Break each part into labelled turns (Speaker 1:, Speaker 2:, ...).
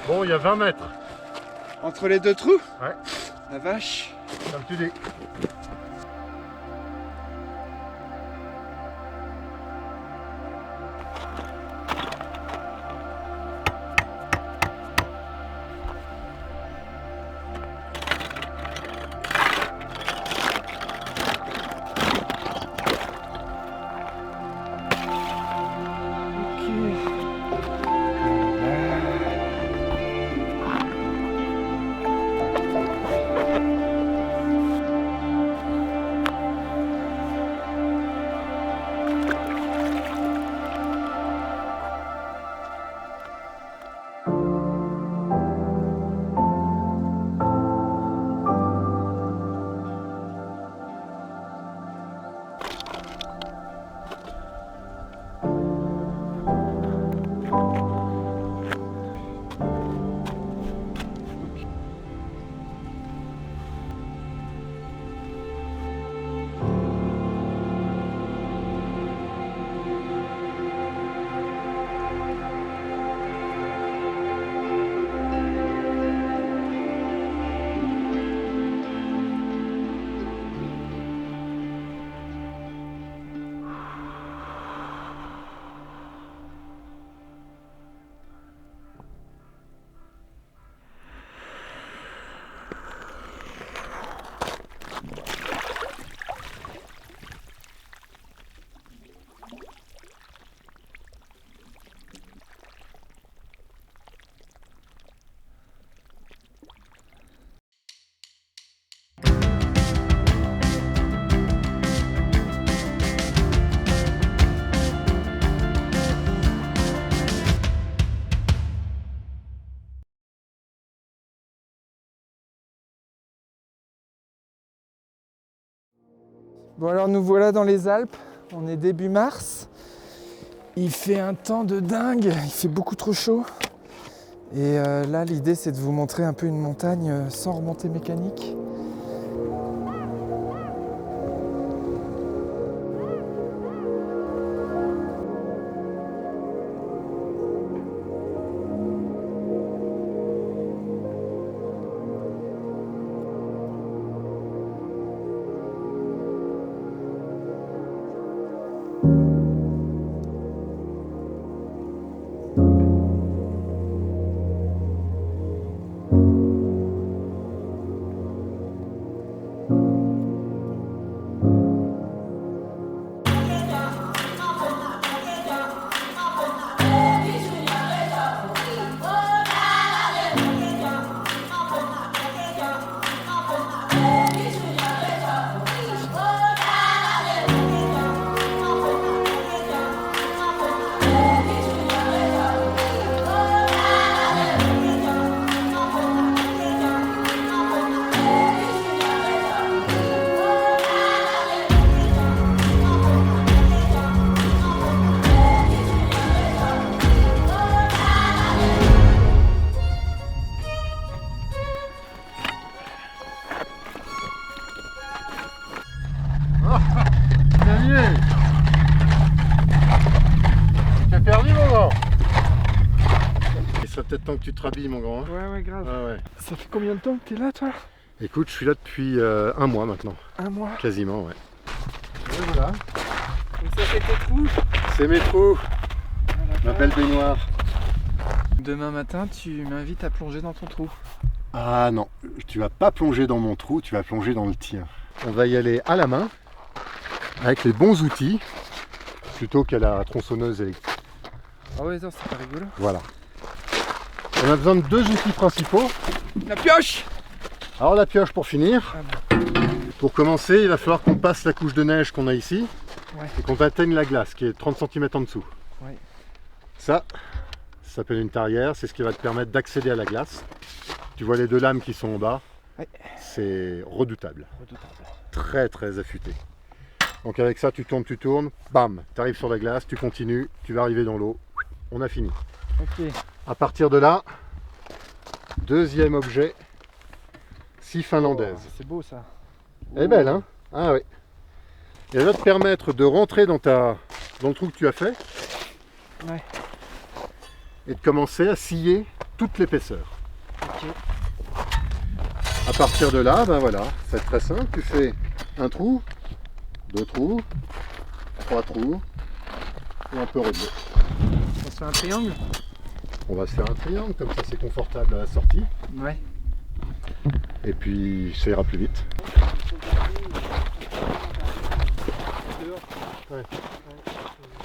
Speaker 1: Bon, il y a 20 mètres.
Speaker 2: Entre les deux trous?
Speaker 1: Ouais.
Speaker 2: La vache.
Speaker 1: Comme tu dis.
Speaker 2: Bon alors nous voilà dans les Alpes, on est début mars. Il fait un temps de dingue, il fait beaucoup trop chaud. Et là l'idée c'est de vous montrer un peu une montagne sans remontée mécanique.
Speaker 1: Tu as perdu mon grand. Il serait peut-être temps que tu te rhabilles mon grand. Hein.
Speaker 2: Ouais grave.
Speaker 1: Ah ouais.
Speaker 2: Ça fait combien de temps que t'es là toi?
Speaker 1: Écoute, je suis là depuis un mois maintenant.
Speaker 2: Un mois.
Speaker 1: Quasiment, ouais. Et voilà.
Speaker 2: Donc ça c'est tes trous?
Speaker 1: C'est mes trous. Ma belle baignoire.
Speaker 2: Demain matin tu m'invites à plonger dans ton trou.
Speaker 1: Ah non, tu vas pas plonger dans mon trou, tu vas plonger dans le tien. On va y aller à la main, avec les bons outils, plutôt qu'à la tronçonneuse électrique.
Speaker 2: Ah ouais non c'est pas rigolo.
Speaker 1: Voilà. On a besoin de deux outils principaux.
Speaker 2: La pioche!
Speaker 1: Alors la pioche pour finir.
Speaker 2: Ah bon.
Speaker 1: Pour commencer, il va falloir qu'on passe la couche de neige qu'on a ici,
Speaker 2: Ouais.
Speaker 1: et qu'on atteigne la glace, qui est 30 cm en dessous.
Speaker 2: Ouais.
Speaker 1: Ça s'appelle une tarière, c'est ce qui va te permettre d'accéder à la glace. Tu vois les deux lames qui sont en bas,
Speaker 2: Ouais.
Speaker 1: c'est redoutable,
Speaker 2: Redoutable.
Speaker 1: très très affûté. Donc avec ça, tu tournes, bam, tu arrives sur la glace, tu continues, tu vas arriver dans l'eau, on a fini.
Speaker 2: Ok.
Speaker 1: À partir de là, Deuxième objet, scie finlandaise.
Speaker 2: Oh, c'est beau ça.
Speaker 1: Elle est belle, hein? Ah oui. Et elle va te permettre de rentrer dans le trou que tu as fait.
Speaker 2: Ouais.
Speaker 1: Et de commencer à scier toute l'épaisseur.
Speaker 2: Ok.
Speaker 1: À partir de là, ben voilà, c'est très simple. Tu fais un trou, 2 trous, 3 trous, et on peut relever.
Speaker 2: On se fait un triangle?
Speaker 1: On va se faire un triangle, comme ça c'est confortable à la sortie.
Speaker 2: Ouais.
Speaker 1: Et puis ça ira plus vite. Ouais.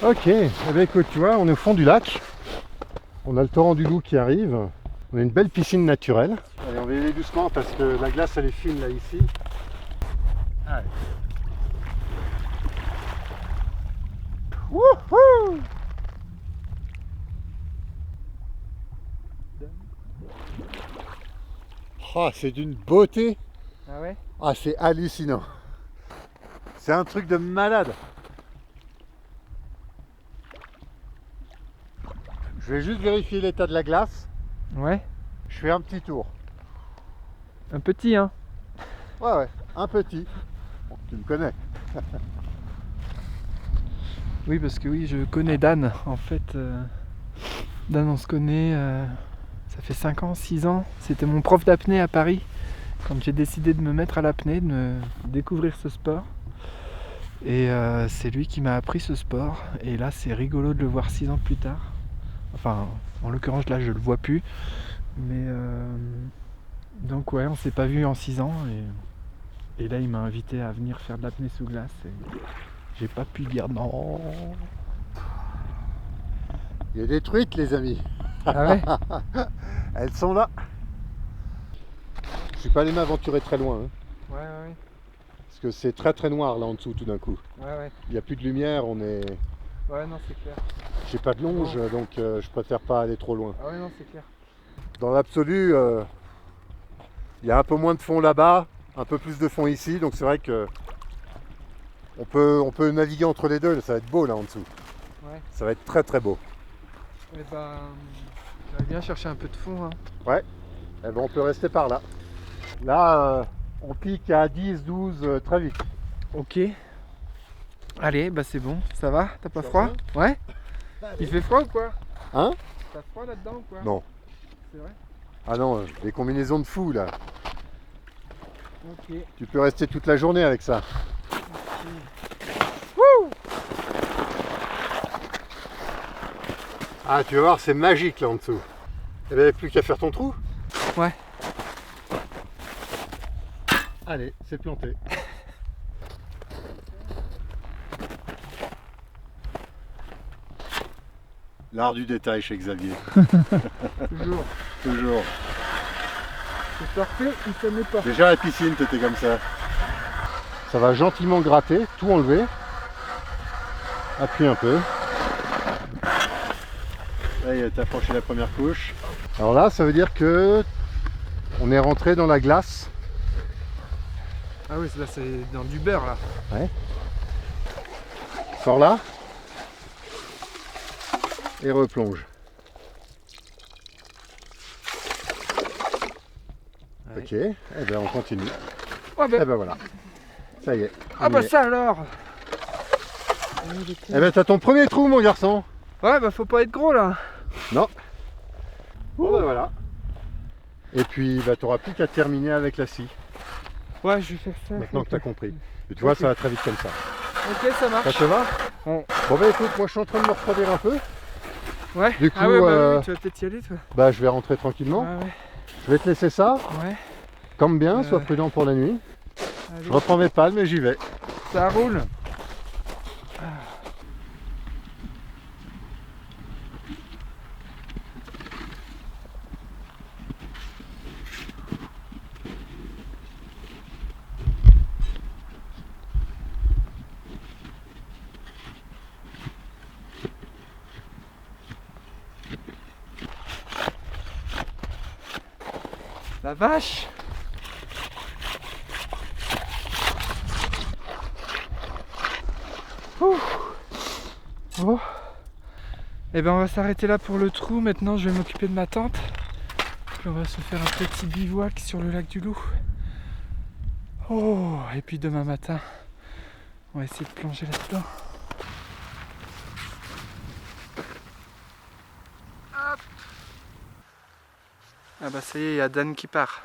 Speaker 1: Ok, eh bien, écoute, tu vois, on est au fond du lac. On a le torrent du Loup qui arrive. On a une belle piscine naturelle. Allez, on va y aller doucement parce que la glace elle est fine là ici. Allez. Wouhou! Oh, c'est d'une beauté.
Speaker 2: Ah ouais?
Speaker 1: Ah, c'est hallucinant. C'est un truc de malade. Je vais juste vérifier l'état de la glace.
Speaker 2: Ouais.
Speaker 1: Je fais un petit tour.
Speaker 2: Un petit, hein?
Speaker 1: Ouais, un petit. Bon, tu me connais.
Speaker 2: Oui, parce que oui, je connais Dan. En fait, Dan, on se connaît, ça fait 5 ans, 6 ans. C'était mon prof d'apnée à Paris. Quand j'ai décidé de me mettre à l'apnée, de découvrir ce sport. Et c'est lui qui m'a appris ce sport. Et là, c'est rigolo de le voir 6 ans plus tard. Enfin, en l'occurrence, là, je le vois plus. Mais donc, ouais, on s'est pas vu en 6 ans. Et là, il m'a invité à venir faire de l'apnée sous glace. Et j'ai pas pu dire non.
Speaker 1: Il y a des truites, les amis.
Speaker 2: Ah ouais?
Speaker 1: Elles sont là. Je suis pas allé m'aventurer très loin. Hein,
Speaker 2: Ouais, ouais,
Speaker 1: parce que c'est très très noir là en dessous tout d'un coup.
Speaker 2: ouais.
Speaker 1: Il n'y a plus de lumière,
Speaker 2: Ouais, non, c'est clair.
Speaker 1: j'ai pas de longe, donc je préfère pas aller trop loin.
Speaker 2: Ah ouais, non, c'est clair.
Speaker 1: Dans l'absolu, il y a un peu moins de fond là-bas, un peu plus de fond ici, donc c'est vrai que on peut naviguer entre les deux, ça va être beau là en dessous.
Speaker 2: Ouais.
Speaker 1: Ça va être très très beau.
Speaker 2: Eh ben, j'aimerais bien chercher un peu de fond. Hein.
Speaker 1: Ouais, eh ben, on peut rester par là. Là, on pique à 10, 12 très vite.
Speaker 2: Ok. Allez, bah c'est bon. Ça va? T'as pas
Speaker 1: Ça
Speaker 2: froid?
Speaker 1: va
Speaker 2: Ouais? Il fait froid ou quoi?
Speaker 1: Hein?
Speaker 2: T'as froid là-dedans ou quoi?
Speaker 1: Non.
Speaker 2: C'est vrai?
Speaker 1: Ah non, des combinaisons de fous là.
Speaker 2: Ok.
Speaker 1: Tu peux rester toute la journée avec ça.
Speaker 2: Wouh!
Speaker 1: Ah, tu vas voir, c'est magique là en dessous. Il n'y avait plus qu'à faire ton trou.
Speaker 2: Ouais.
Speaker 1: Allez, c'est planté. L'art du détail chez Xavier.
Speaker 2: Toujours.
Speaker 1: Toujours.
Speaker 2: C'est parfait, il se met pas.
Speaker 1: Déjà à la piscine, t'étais comme ça. Ça va gentiment gratter, tout enlever. Appuie un peu. Là, t'as franchi la première couche. Alors là, ça veut dire que on est rentré dans la glace.
Speaker 2: Ah oui, là c'est dans du beurre là.
Speaker 1: Ouais. Sors là. Et replonge.
Speaker 2: Ouais.
Speaker 1: Ok, et ben on continue.
Speaker 2: Oh ben.
Speaker 1: Et ben voilà. Ça y est.
Speaker 2: Ah
Speaker 1: on y
Speaker 2: bah
Speaker 1: est.
Speaker 2: ça alors.
Speaker 1: Eh ben t'as ton premier trou mon garçon.
Speaker 2: Ouais bah faut pas être gros là.
Speaker 1: Non. Bon ben voilà. Et puis bah t'auras plus qu'à terminer avec la scie.
Speaker 2: Ouais, je vais faire ça.
Speaker 1: Maintenant que t'as compris. Et tu vois, ça va très vite comme ça.
Speaker 2: Ok, ça marche.
Speaker 1: Ça te va?
Speaker 2: Ouais.
Speaker 1: Bon bah écoute, moi je suis en train de me refroidir un peu.
Speaker 2: Ouais.
Speaker 1: Du coup,
Speaker 2: ah ouais, bah oui, tu vas peut-être y aller toi.
Speaker 1: Bah je vais rentrer tranquillement.
Speaker 2: Ouais, ouais.
Speaker 1: Je vais te laisser ça.
Speaker 2: Ouais.
Speaker 1: Comme bien, sois prudent pour la nuit.
Speaker 2: Allez.
Speaker 1: Je reprends mes palmes et j'y vais.
Speaker 2: Ça roule. La vache. Ouh. Bon. Eh ben on va s'arrêter là pour le trou. Maintenant je vais m'occuper de ma tente. Puis on va se faire un petit bivouac sur le lac du Loup. Oh, et puis demain matin, on va essayer de plonger là-dedans. Hop. Ah bah ça y est, il y a Dan qui part.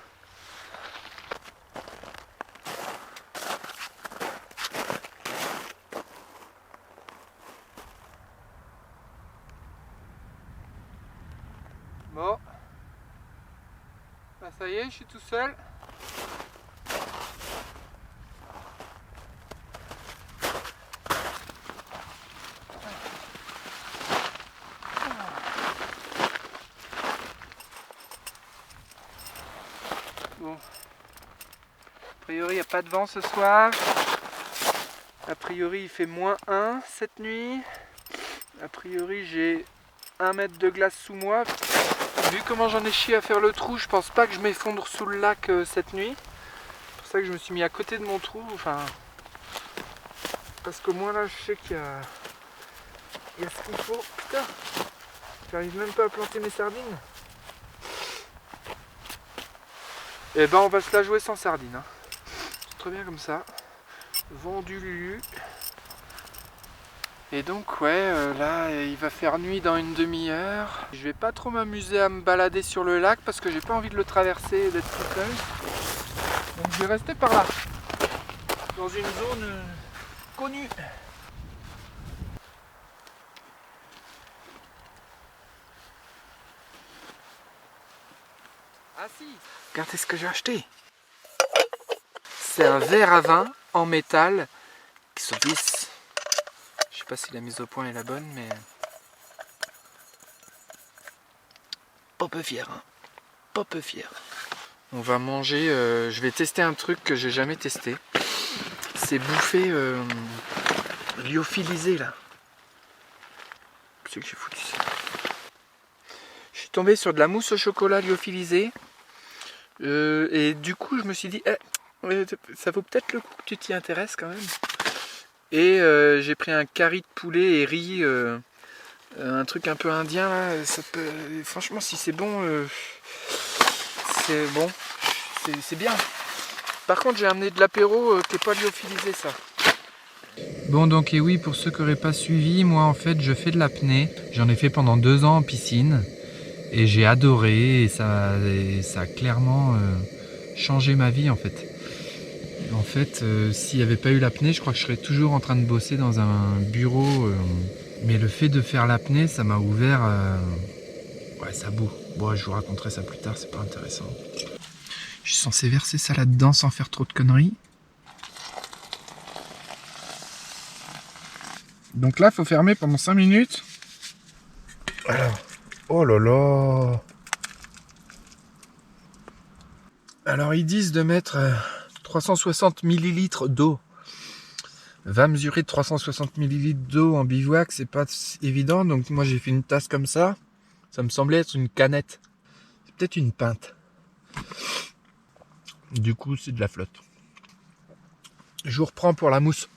Speaker 2: Bon. Bah ça y est, je suis tout seul. Bon. A priori, il n'y a pas de vent ce soir. A priori, il fait -1 cette nuit. A priori, j'ai 1 mètre de glace sous moi. Vu comment j'en ai chié à faire le trou, je pense pas que je m'effondre sous le lac cette nuit. C'est pour ça que je me suis mis à côté de mon trou. Enfin, parce qu'au moins là, je sais qu'il y a ce qu'il faut. Putain, j'arrive même pas à planter mes sardines. Et ben, on va se la jouer sans sardines. Hein. C'est très bien comme ça. Vendu Lulu. Et donc ouais, là il va faire nuit dans une demi-heure. Je vais pas trop m'amuser à me balader sur le lac parce que j'ai pas envie de le traverser et d'être tout seul. Donc je vais rester par là, dans une zone connue. Ah si, regardez ce que j'ai acheté. C'est un verre à vin en métal qui se visse. Je sais pas si la mise au point est la bonne, mais pas peu fier, hein. Pas peu fier. On va manger, je vais tester un truc que j'ai jamais testé. C'est bouffer lyophilisé là. Qu'est-ce que j'ai foutu ça? Je suis tombé sur de la mousse au chocolat lyophilisée. Et du coup je me suis dit, ça vaut peut-être le coup que tu t'y intéresses quand même. Et j'ai pris un curry de poulet et riz, un truc un peu indien là. Ça peut, franchement, si c'est bon, c'est bien. Par contre, j'ai amené de l'apéro qui n'est pas lyophilisé, ça. Bon, donc, et oui, pour ceux qui n'auraient pas suivi, moi en fait, je fais de l'apnée. J'en ai fait pendant 2 ans en piscine et j'ai adoré. Et ça a clairement changé ma vie en fait. En fait, s'il n'y avait pas eu l'apnée, je crois que je serais toujours en train de bosser dans un bureau. Mais le fait de faire l'apnée, ça m'a ouvert... Ouais, ça boue. Bon, je vous raconterai ça plus tard, c'est pas intéressant. Je suis censé verser ça là-dedans sans faire trop de conneries. Donc là, il faut fermer pendant 5 minutes. Alors, oh là là. Alors, ils disent de mettre 360 ml d'eau. Va mesurer 360 ml d'eau en bivouac, c'est pas évident. Donc moi, j'ai fait une tasse comme ça. Ça me semblait être une canette. C'est peut-être une pinte. Du coup, c'est de la flotte. Je vous reprends pour la mousse.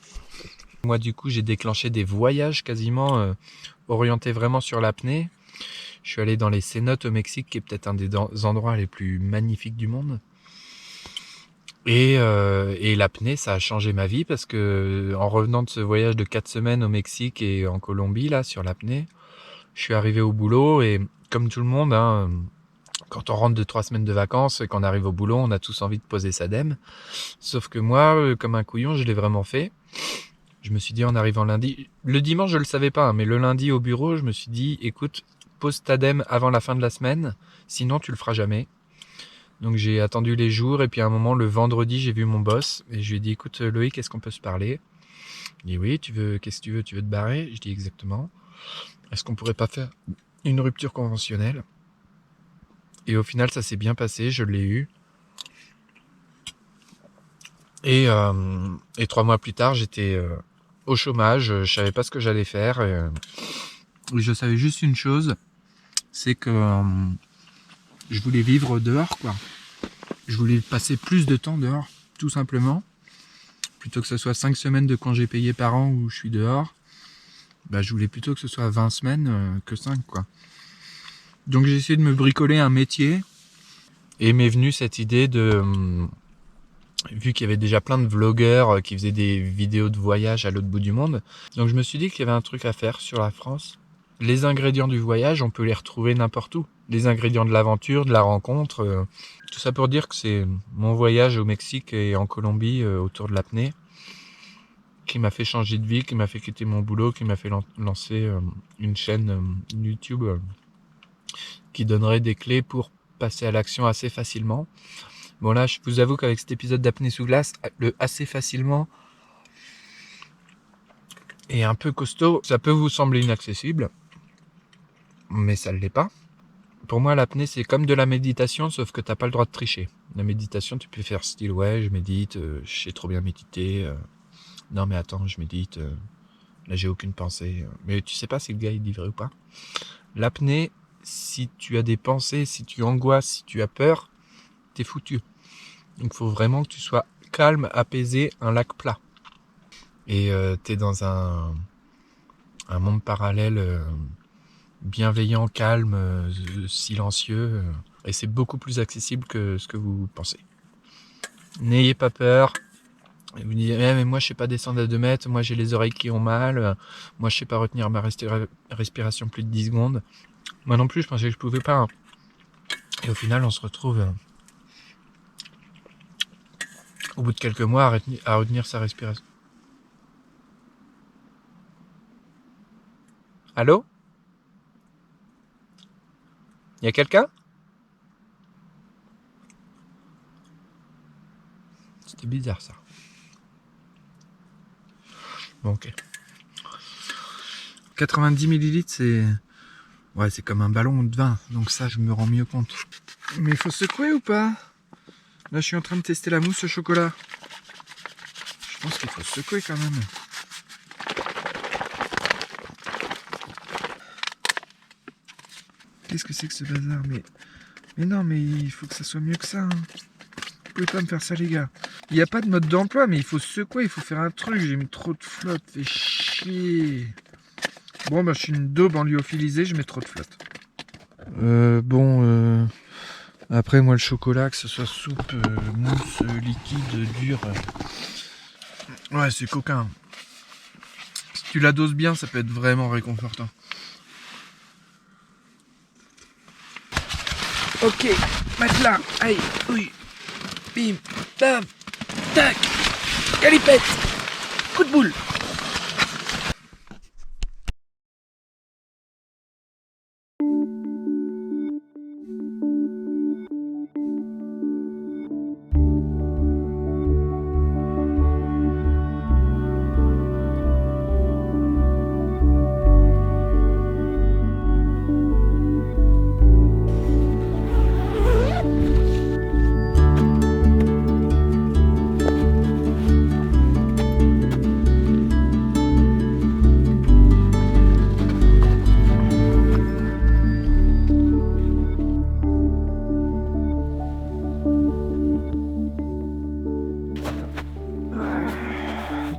Speaker 2: Moi, du coup, j'ai déclenché des voyages quasiment orientés vraiment sur l'apnée. Je suis allé dans les cénotes au Mexique, qui est peut-être un des endroits les plus magnifiques du monde. Et l'apnée, ça a changé ma vie parce que en revenant de ce voyage de 4 semaines au Mexique et en Colombie, là, sur l'apnée, je suis arrivé au boulot et comme tout le monde, hein, quand on rentre de 3 semaines de vacances et qu'on arrive au boulot, on a tous envie de poser sa dème. Sauf que moi, comme un couillon, je l'ai vraiment fait. Je me suis dit en arrivant lundi, le dimanche je le savais pas, hein, mais le lundi au bureau, je me suis dit, écoute, pose ta dème avant la fin de la semaine, sinon tu le feras jamais. Donc j'ai attendu les jours et puis à un moment, le vendredi, j'ai vu mon boss et je lui ai dit, écoute Loïc, est-ce qu'on peut se parler? Il dit oui, qu'est-ce que tu veux te barrer? Je dis exactement. Est-ce qu'on pourrait pas faire une rupture conventionnelle? Et au final, ça s'est bien passé, je l'ai eu. Et 3 mois plus tard, j'étais au chômage, je savais pas ce que j'allais faire. Et je savais juste une chose, c'est que je voulais vivre dehors, quoi. Je voulais passer plus de temps dehors, tout simplement. Plutôt que ce soit 5 semaines de congés payés par an où je suis dehors, bah, je voulais plutôt que ce soit 20 semaines que 5, quoi. Donc j'ai essayé de me bricoler un métier
Speaker 3: Et m'est venue cette idée de... vu qu'il y avait déjà plein de vlogueurs qui faisaient des vidéos de voyage à l'autre bout du monde. Donc je me suis dit qu'il y avait un truc à faire sur la France. Les ingrédients du voyage, on peut les retrouver n'importe où. Les ingrédients de l'aventure, de la rencontre. Tout ça pour dire que c'est mon voyage au Mexique et en Colombie autour de l'apnée qui m'a fait changer de vie, qui m'a fait quitter mon boulot, qui m'a fait lancer une chaîne YouTube qui donnerait des clés pour passer à l'action assez facilement. Bon là, je vous avoue qu'avec cet épisode d'apnée sous glace, le assez facilement est un peu costaud. Ça peut vous sembler inaccessible, mais ça ne l'est pas. Pour moi, l'apnée, c'est comme de la méditation, sauf que tu n'as pas le droit de tricher. La méditation, tu peux faire style, ouais, je médite, je sais trop bien méditer. Non mais attends, je médite, là j'ai aucune pensée. Mais tu sais pas si le gars il dit vrai ou pas. L'apnée, si tu as des pensées, si tu angoisses, si tu as peur, t'es foutu. Donc il faut vraiment que tu sois calme, apaisé, un lac plat. Et t'es dans un monde parallèle bienveillant, calme, silencieux. Et c'est beaucoup plus accessible que ce que vous pensez. N'ayez pas peur. Et vous dites, mais moi je sais pas descendre à 2 mètres, moi j'ai les oreilles qui ont mal, moi je sais pas retenir ma respiration plus de 10 secondes. Moi non plus, je pensais que je pouvais pas. Et au final, on se retrouve au bout de quelques mois à retenir sa respiration. Allô ? Y a quelqu'un ? C'était bizarre ça. Bon, ok. 90 millilitres, c'est... Ouais, c'est comme un ballon de vin, donc ça, je me rends mieux compte. Mais il faut secouer ou pas ? Là, je suis en train de tester la mousse au chocolat. Je pense qu'il faut secouer quand même. Qu'est-ce que c'est que ce bazar ? Mais non, mais il faut que ça soit mieux que ça. Hein. Vous pouvez pas me faire ça, les gars. Il n'y a pas de mode d'emploi, mais il faut secouer, il faut faire un truc. J'ai mis trop de flotte, fait chier. Bon, bah, je suis une daube en lyophilisé, je mets trop de flotte. Après, moi, le chocolat, que ce soit soupe, mousse, liquide, dur. Ouais, c'est coquin. Si tu la doses bien, ça peut être vraiment réconfortant. Ok, matelas, aïe, oui, bim, bam, tac, galipette, coup de boule.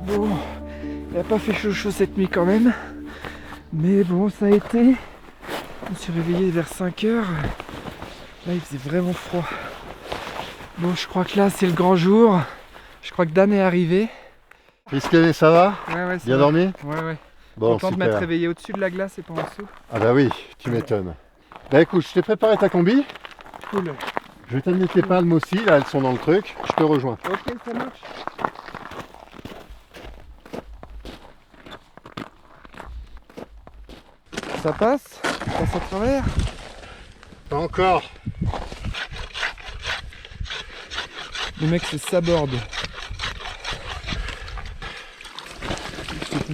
Speaker 3: Bon, il n'a pas fait chaud cette nuit quand même. Mais bon, ça a été. Je me suis réveillé vers 5h. Là, il faisait vraiment froid. Bon, je crois que là, c'est le grand jour. Je crois que Dan est arrivé.
Speaker 1: Risqué, ça va ?
Speaker 2: Ouais,
Speaker 1: Bien dormi ?
Speaker 2: Ouais.
Speaker 1: Bon,
Speaker 2: Content de m'être réveillé au-dessus de la glace et pas en dessous.
Speaker 1: Ah bah oui, tu m'étonnes. Bah écoute, je t'ai préparé ta combi.
Speaker 2: Cool.
Speaker 1: Je vais t'amener tes palmes aussi, là elles sont dans le truc. Je te rejoins.
Speaker 2: Ok, ça marche. Ça passe à travers.
Speaker 1: Pas encore.
Speaker 2: Le mec se saborde.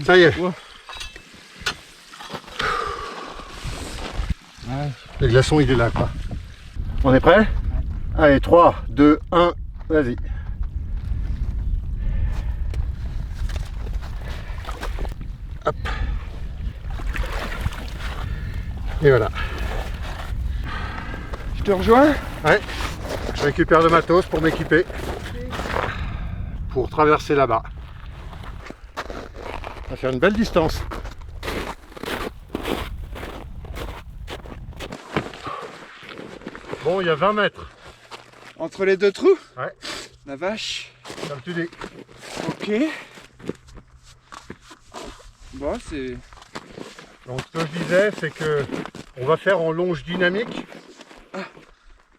Speaker 1: Ça y est.
Speaker 2: Wow. Ouais.
Speaker 1: Le glaçon il est là quoi. On est prêt ? Allez, 3, 2, 1, vas-y. Hop. Et voilà.
Speaker 2: Je te rejoins ?
Speaker 1: Ouais. Je récupère le matos pour m'équiper. Pour traverser là-bas. On va faire une belle distance. Bon, il y a 20 mètres.
Speaker 2: Entre les deux trous?
Speaker 1: Ouais.
Speaker 2: La vache.
Speaker 1: Comme tu dis.
Speaker 2: Ok. Bon, c'est...
Speaker 1: Donc ce que je disais, c'est que on va faire en longe dynamique.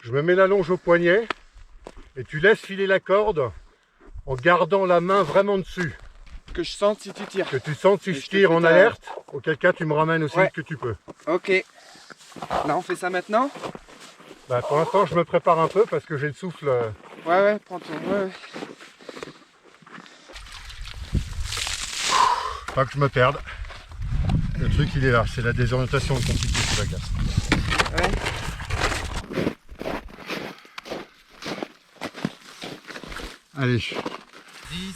Speaker 1: Je me mets la longe au poignet et tu laisses filer la corde en gardant la main vraiment dessus.
Speaker 2: Que je sente si tu tires.
Speaker 1: Que tu sens si
Speaker 2: Et
Speaker 1: je
Speaker 2: je te
Speaker 1: tire
Speaker 2: fais
Speaker 1: en
Speaker 2: ta-
Speaker 1: alerte, auquel cas tu me ramènes aussi
Speaker 2: Ouais.
Speaker 1: vite que tu peux.
Speaker 2: Ok. Là, on fait ça maintenant?
Speaker 1: Bah, pour l'instant, je me prépare un peu parce que j'ai le souffle.
Speaker 2: Ouais, prends ton... Ouais.
Speaker 1: Pas que je me perde. Le truc, il est là. C'est la désorientation compliquée sur la glace.
Speaker 2: Ouais.
Speaker 1: Allez.
Speaker 2: 10.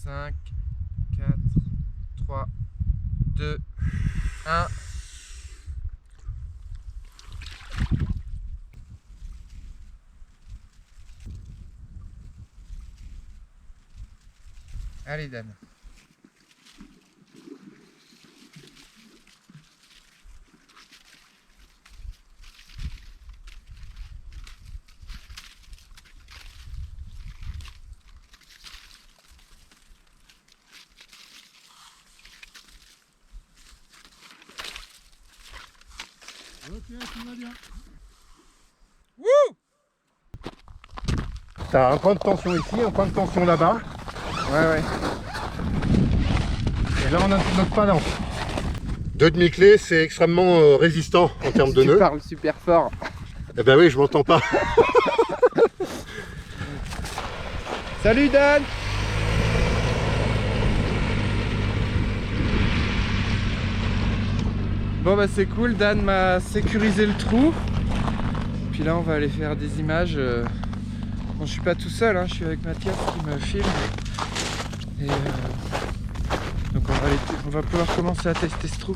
Speaker 2: 5, 4, 3, 2, 1. Allez Dan.
Speaker 1: Ok, tout va bien.
Speaker 2: Wouh!
Speaker 1: T'as un point de tension ici, un point de tension là-bas.
Speaker 2: Ouais.
Speaker 1: Et là, on a notre balance. 2 demi-clés, c'est extrêmement résistant en termes de
Speaker 2: Tu
Speaker 1: nœuds.
Speaker 2: parles super fort.
Speaker 1: Eh ben oui, je m'entends pas.
Speaker 2: Salut Dan! Bon bah c'est cool, Dan m'a sécurisé le trou. Puis là on va aller faire des images. Bon je suis pas tout seul, hein, je suis avec Mathias qui me filme. Et donc on va pouvoir commencer à tester ce trou.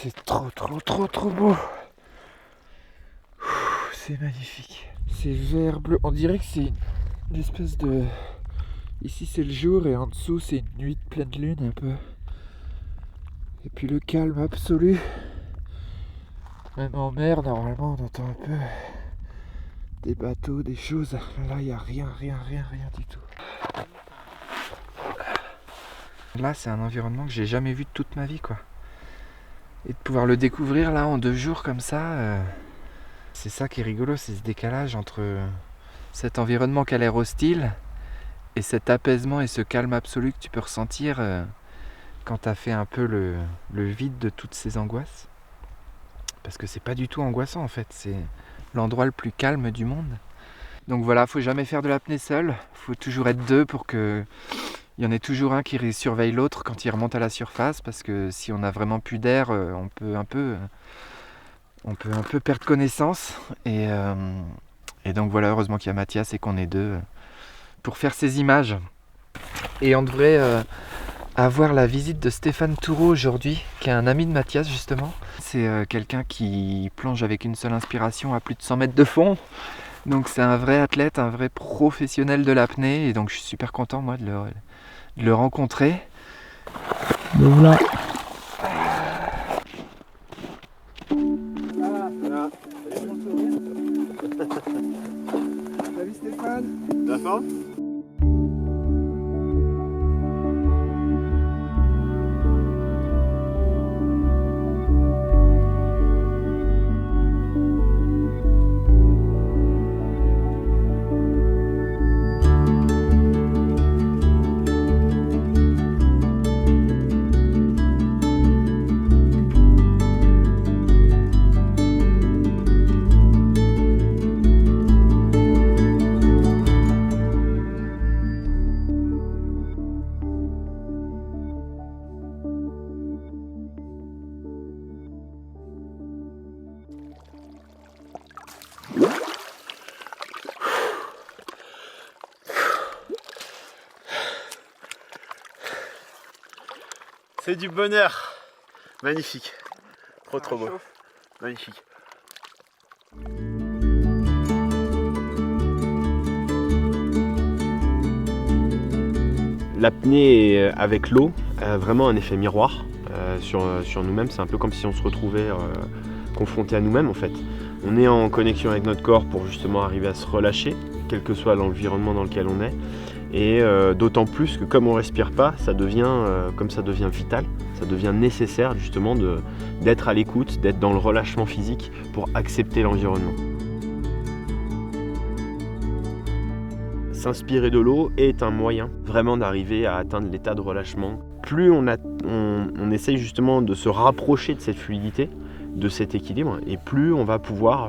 Speaker 2: c'est trop beau. C'est magnifique. C'est vert bleu. On dirait que c'est une espèce de... Ici c'est le jour et en dessous c'est une nuit de pleine lune un peu. Et puis le calme absolu. Même en mer normalement on entend un peu des bateaux, des choses. Là il n'y a rien du tout. Là c'est un environnement que j'ai jamais vu de toute ma vie quoi. Et de pouvoir le découvrir là en 2 jours comme ça, c'est ça qui est rigolo, c'est ce décalage entre cet environnement qui a l'air hostile et cet apaisement et ce calme absolu que tu peux ressentir quand tu as fait un peu le vide de toutes ces angoisses. Parce que c'est pas du tout angoissant en fait, c'est l'endroit le plus calme du monde. Donc voilà, faut jamais faire de l'apnée seul, faut toujours être 2 pour que il y en ait toujours un qui surveille l'autre quand il remonte à la surface, parce que si on a vraiment plus d'air, on peut un peu perdre connaissance. Et donc voilà, heureusement qu'il y a Mathias et qu'on est 2 pour faire ces images. Et on devrait avoir la visite de Stéphane Toureau aujourd'hui, qui est un ami de Mathias justement. C'est quelqu'un qui plonge avec une seule inspiration à plus de 100 mètres de fond. Donc c'est un vrai athlète, un vrai professionnel de l'apnée. Et donc je suis super content moi de le rencontrer.
Speaker 4: Le voilà.
Speaker 2: Voilà. Salut Stéphane.
Speaker 1: La forme? C'est du bonheur. Magnifique. Trop beau. Magnifique. L'apnée avec l'eau a vraiment un effet miroir sur nous-mêmes. C'est un peu comme si on se retrouvait confronté à nous-mêmes en fait. On est en connexion avec notre corps pour justement arriver à se relâcher, quel que soit l'environnement dans lequel on est. Et d'autant plus que comme on ne respire pas, ça devient vital, ça devient nécessaire justement d'être à l'écoute, d'être dans le relâchement physique pour accepter l'environnement. S'inspirer de l'eau est un moyen vraiment d'arriver à atteindre l'état de relâchement. Plus on essaye justement de se rapprocher de cette fluidité, de cet équilibre, et plus on va pouvoir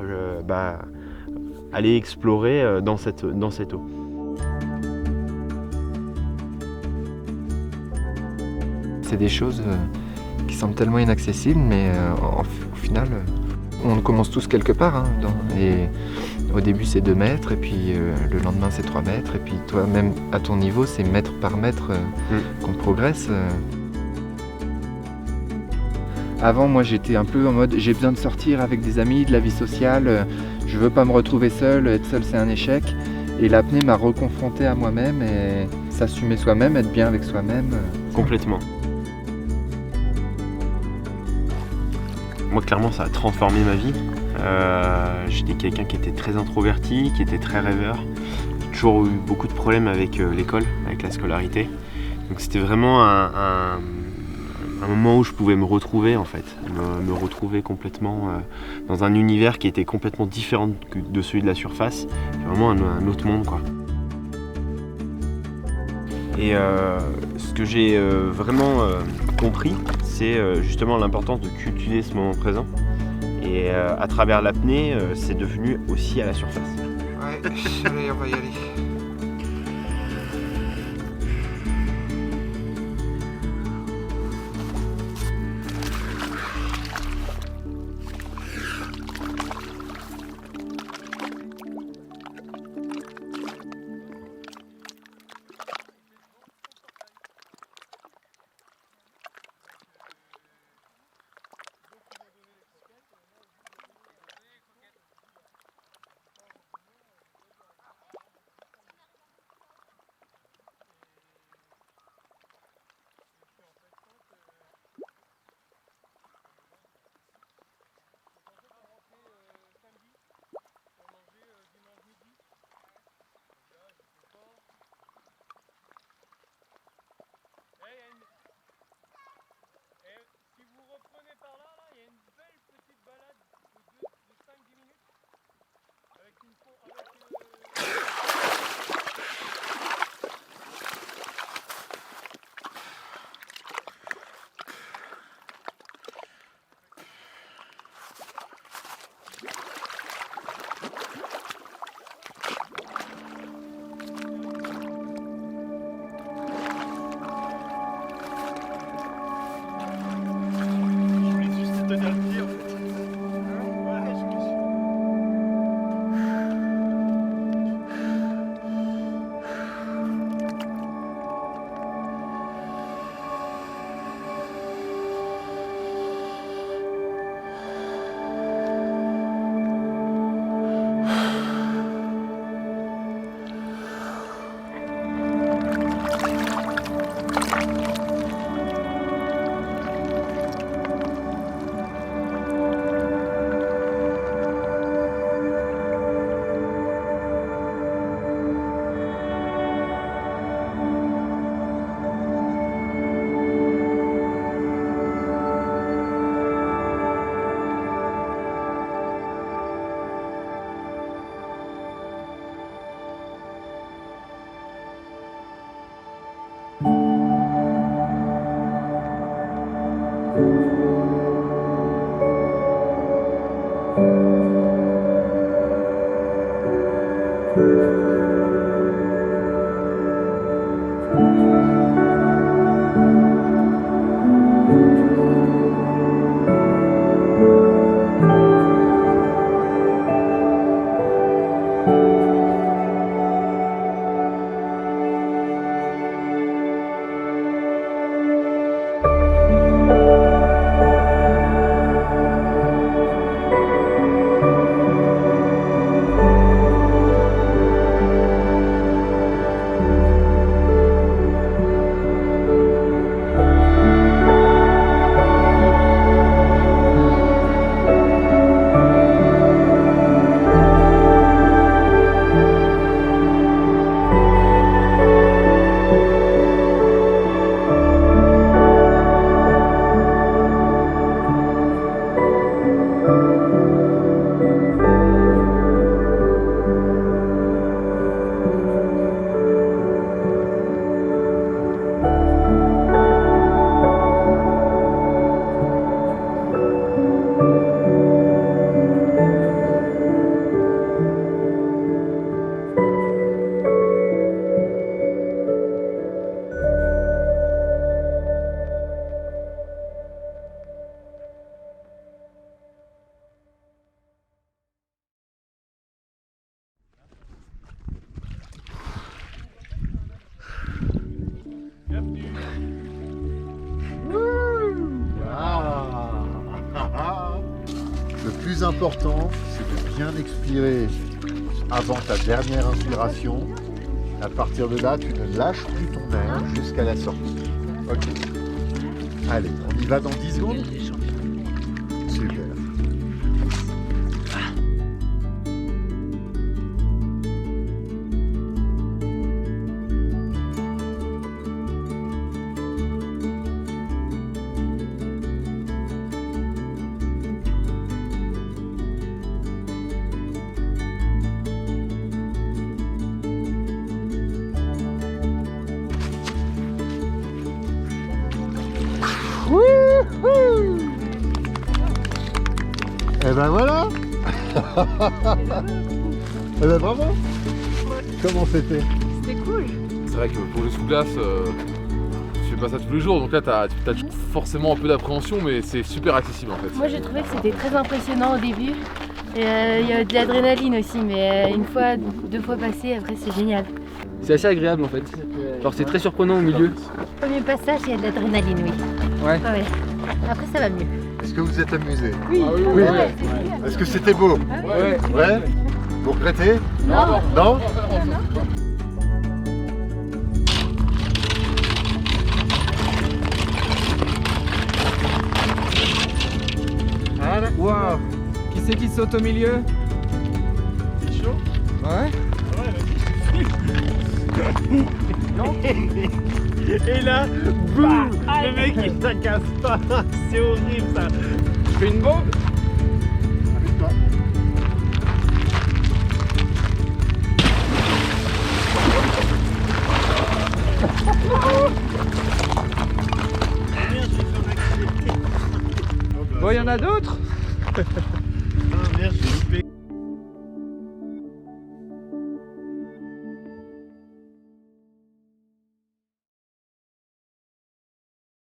Speaker 1: aller explorer dans cette eau.
Speaker 2: C'est des choses qui semblent tellement inaccessibles, mais au final, on commence tous quelque part. Hein, et au début, c'est 2 mètres, et puis le lendemain, c'est 3 mètres, et puis toi, même à ton niveau, c'est mètre par mètre qu'on progresse. Avant, moi, j'étais un peu en mode, j'ai besoin de sortir avec des amis, de la vie sociale, je veux pas me retrouver seul, être seul, c'est un échec. Et l'apnée m'a reconfronté à moi-même, et s'assumer soi-même, être bien avec soi-même.
Speaker 1: Complètement. Moi, clairement, ça a transformé ma vie. J'étais quelqu'un qui était très introverti, qui était très rêveur. J'ai toujours eu beaucoup de problèmes avec l'école, avec la scolarité. Donc c'était vraiment un moment où je pouvais me retrouver en fait, me retrouver complètement dans un univers qui était complètement différent de celui de la surface. Vraiment un autre monde quoi. Et ce que j'ai vraiment compris, c'est justement l'importance de cultiver ce moment présent. Et à travers l'apnée, c'est devenu aussi à la surface.
Speaker 2: Ouais, allez, on va y aller.
Speaker 1: Le plus important, c'est de bien expirer avant ta dernière inspiration. À partir de là, tu ne lâches plus ton air jusqu'à la sortie. Ok. Allez, on y va dans 10 secondes. Super. Et ben voilà. Et ben bravo. Comment c'était?
Speaker 5: C'était cool.
Speaker 6: C'est vrai que pour le sous-glace, tu fais pas ça tous les jours, donc là t'as forcément un peu d'appréhension, mais c'est super accessible en fait.
Speaker 5: Moi j'ai trouvé que c'était très impressionnant au début. Il y a de l'adrénaline aussi, mais une fois, deux fois passé, après c'est génial.
Speaker 7: C'est assez agréable en fait. Genre c'est très surprenant au milieu.
Speaker 5: Au premier passage, il y a de l'adrénaline, oui.
Speaker 7: Ouais.
Speaker 5: Ah ouais. Après ça va mieux.
Speaker 1: Est-ce que vous êtes amusé?
Speaker 5: Oui,
Speaker 1: oui.
Speaker 5: ouais, c'est génial.
Speaker 1: Est-ce que c'était beau?
Speaker 7: Ouais.
Speaker 1: Ouais. Vous regrettez?
Speaker 5: Non.
Speaker 1: Non?
Speaker 2: Waouh. Qui c'est qui saute au milieu?
Speaker 1: C'est chaud?
Speaker 2: Ouais.
Speaker 8: Et là, boum, le mec il ça casse pas, c'est horrible ça.
Speaker 2: Je fais une bombe.
Speaker 1: Avec toi.
Speaker 8: Merde, je vais faire un accident.
Speaker 2: Bon, il y en a d'autres.
Speaker 8: Ah, merde,